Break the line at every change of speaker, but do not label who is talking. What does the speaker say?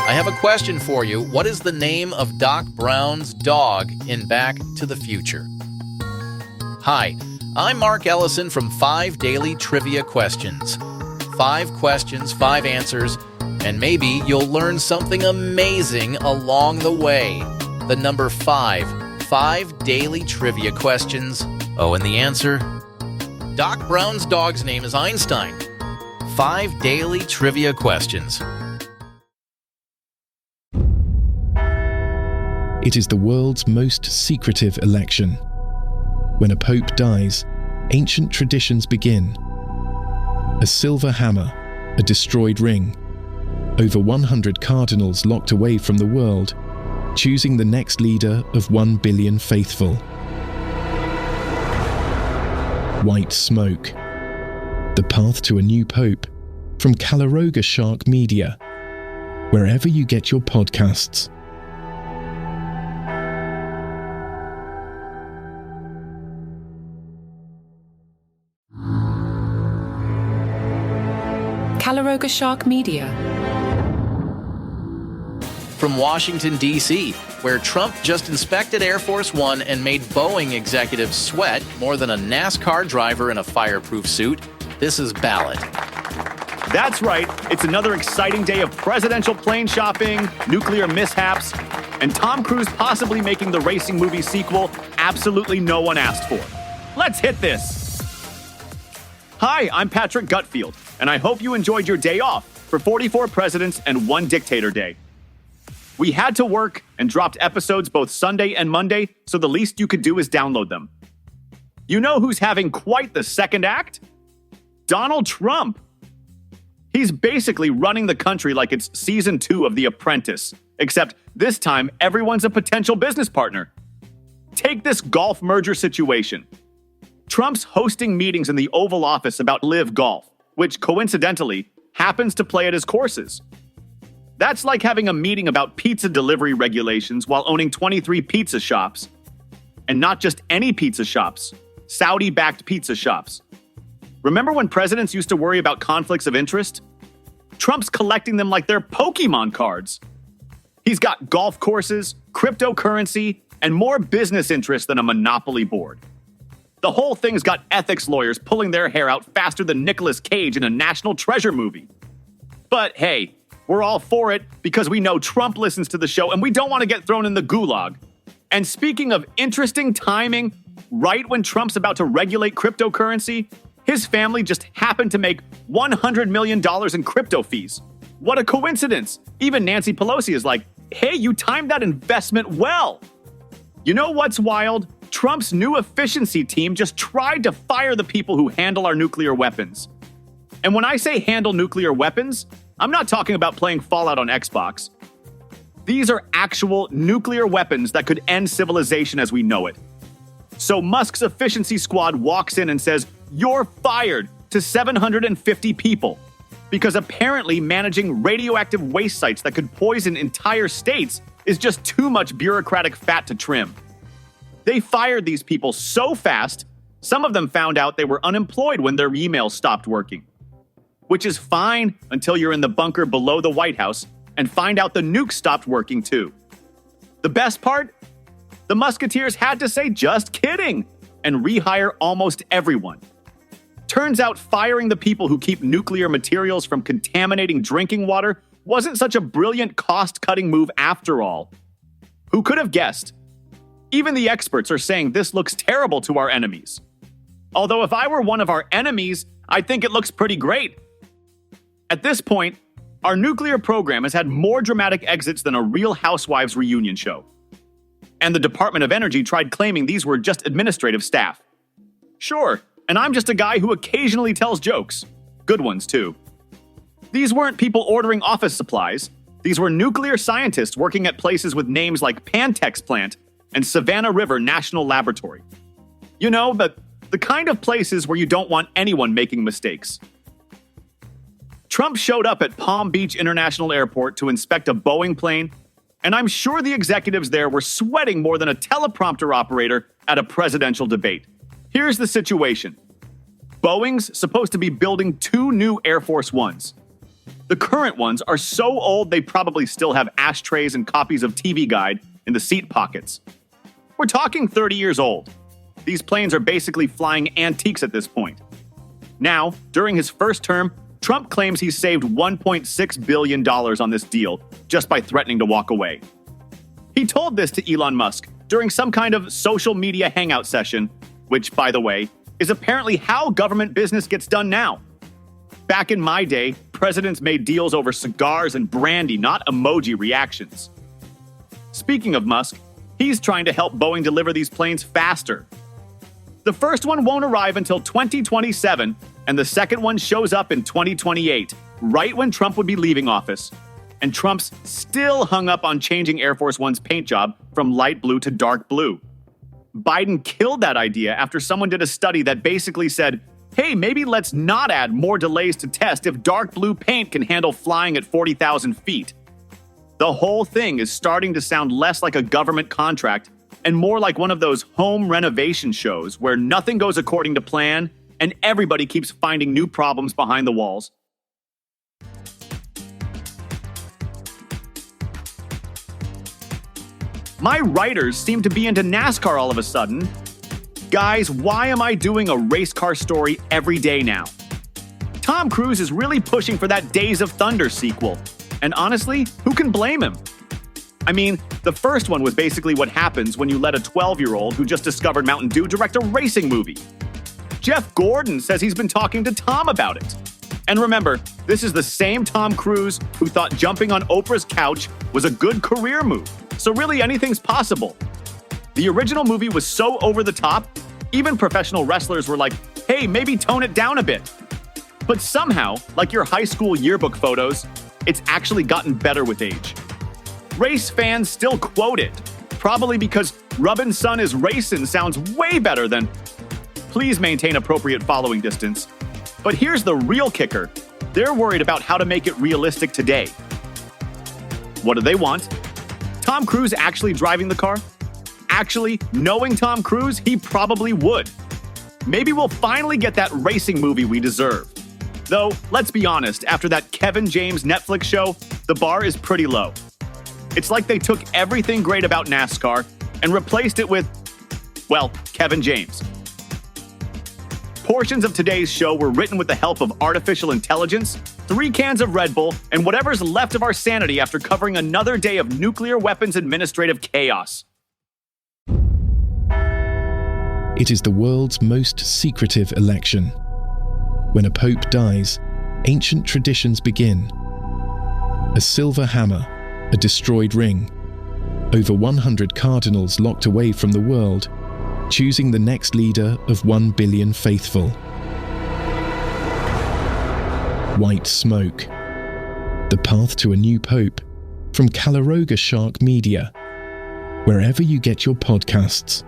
I have a question for you. What is the name of Doc Brown's dog in Back to the Future? Hi, I'm Mark Ellison from 5 Daily Trivia Questions. 5 questions, 5 answers, and maybe you'll learn something amazing along the way. The number 5. 5 Daily Trivia Questions. Oh, and the answer? Doc Brown's dog's name is Einstein. 5 Daily Trivia Questions.
It is the world's most secretive election. When a pope dies, ancient traditions begin. A silver hammer, a destroyed ring, over 100 cardinals locked away from the world, choosing the next leader of 1 billion faithful. White smoke. The path to a new pope, from Calaroga Shark Media, wherever you get your podcasts.
Calaroga Shark Media.
From Washington, D.C., where Trump just inspected Air Force One and made Boeing executives sweat more than a NASCAR driver in a fireproof suit, this is Ballot.
That's right. It's another exciting day of presidential plane shopping, nuclear mishaps, and Tom Cruise possibly making the racing movie sequel absolutely no one asked for. Let's hit this. Hi, I'm Patrick Gutfield, and I hope you enjoyed your day off for 44 presidents and 1 dictator day. We had to work and dropped episodes both Sunday and Monday, so the least you could do is download them. You know who's having quite the second act? Donald Trump. He's basically running the country like it's season 2 of The Apprentice, except this time everyone's a potential business partner. Take this golf merger situation. Trump's hosting meetings in the Oval Office about Live Golf, which coincidentally happens to play at his courses. That's like having a meeting about pizza delivery regulations while owning 23 pizza shops. And not just any pizza shops, Saudi-backed pizza shops. Remember when presidents used to worry about conflicts of interest? Trump's collecting them like they're Pokemon cards. He's got golf courses, cryptocurrency, and more business interests than a monopoly board. The whole thing's got ethics lawyers pulling their hair out faster than Nicolas Cage in a National Treasure movie. But hey, we're all for it because we know Trump listens to the show and we don't want to get thrown in the gulag. And speaking of interesting timing, right when Trump's about to regulate cryptocurrency, his family just happened to make $100 million in crypto fees. What a coincidence. Even Nancy Pelosi is like, hey, you timed that investment well. You know what's wild? Trump's new efficiency team just tried to fire the people who handle our nuclear weapons. And when I say handle nuclear weapons, I'm not talking about playing Fallout on Xbox. These are actual nuclear weapons that could end civilization as we know it. So Musk's efficiency squad walks in and says, "You're fired," to 750 people. Because apparently managing radioactive waste sites that could poison entire states is just too much bureaucratic fat to trim. They fired these people so fast, some of them found out they were unemployed when their emails stopped working. Which is fine until you're in the bunker below the White House and find out the nuke stopped working too. The best part? The Musketeers had to say just kidding and rehire almost everyone. Turns out firing the people who keep nuclear materials from contaminating drinking water wasn't such a brilliant cost-cutting move after all. Who could have guessed? Even the experts are saying this looks terrible to our enemies. Although if I were one of our enemies, I'd think it looks pretty great. At this point, our nuclear program has had more dramatic exits than a Real Housewives reunion show. And the Department of Energy tried claiming these were just administrative staff. Sure, and I'm just a guy who occasionally tells jokes. Good ones, too. These weren't people ordering office supplies. These were nuclear scientists working at places with names like Pantex Plant and Savannah River National Laboratory. You know, the kind of places where you don't want anyone making mistakes. Trump showed up at Palm Beach International Airport to inspect a Boeing plane, and I'm sure the executives there were sweating more than a teleprompter operator at a presidential debate. Here's the situation. Boeing's supposed to be building 2 new Air Force Ones. The current ones are so old they probably still have ashtrays and copies of TV Guide in the seat pockets. We're talking 30 years old. These planes are basically flying antiques at this point. Now, during his first term, Trump claims he's saved $1.6 billion on this deal just by threatening to walk away. He told this to Elon Musk during some kind of social media hangout session, which, by the way, is apparently how government business gets done now. Back in my day, presidents made deals over cigars and brandy, not emoji reactions. Speaking of Musk, he's trying to help Boeing deliver these planes faster. The first one won't arrive until 2027, and the second one shows up in 2028, right when Trump would be leaving office. And Trump's still hung up on changing Air Force One's paint job from light blue to dark blue. Biden killed that idea after someone did a study that basically said, hey, maybe let's not add more delays to test if dark blue paint can handle flying at 40,000 feet. The whole thing is starting to sound less like a government contract and more like one of those home renovation shows where nothing goes according to plan and everybody keeps finding new problems behind the walls. My writers seem to be into NASCAR all of a sudden. Guys, why am I doing a race car story every day now? Tom Cruise is really pushing for that Days of Thunder sequel. And honestly, who can blame him? I mean, the first one was basically what happens when you let a 12-year-old who just discovered Mountain Dew direct a racing movie. Jeff Gordon says he's been talking to Tom about it. And remember, this is the same Tom Cruise who thought jumping on Oprah's couch was a good career move. So really anything's possible. The original movie was so over the top, even professional wrestlers were like, hey, maybe tone it down a bit. But somehow, like your high school yearbook photos, it's actually gotten better with age. Race fans still quote it, probably because Rubbin' Sun is Racin' sounds way better than please maintain appropriate following distance. But here's the real kicker. They're worried about how to make it realistic today. What do they want? Tom Cruise actually driving the car? Actually, knowing Tom Cruise, he probably would. Maybe we'll finally get that racing movie we deserve. Though, let's be honest, after that Kevin James Netflix show, the bar is pretty low. It's like they took everything great about NASCAR and replaced it with, well, Kevin James. Portions of today's show were written with the help of artificial intelligence, 3 cans of Red Bull, and whatever's left of our sanity after covering another day of nuclear weapons administrative chaos.
It is the world's most secretive election. When a pope dies, ancient traditions begin. A silver hammer, a destroyed ring, over 100 cardinals locked away from the world, choosing the next leader of 1 billion faithful. White Smoke. The Path to a New Pope, from Calaroga Shark Media, wherever you get your podcasts.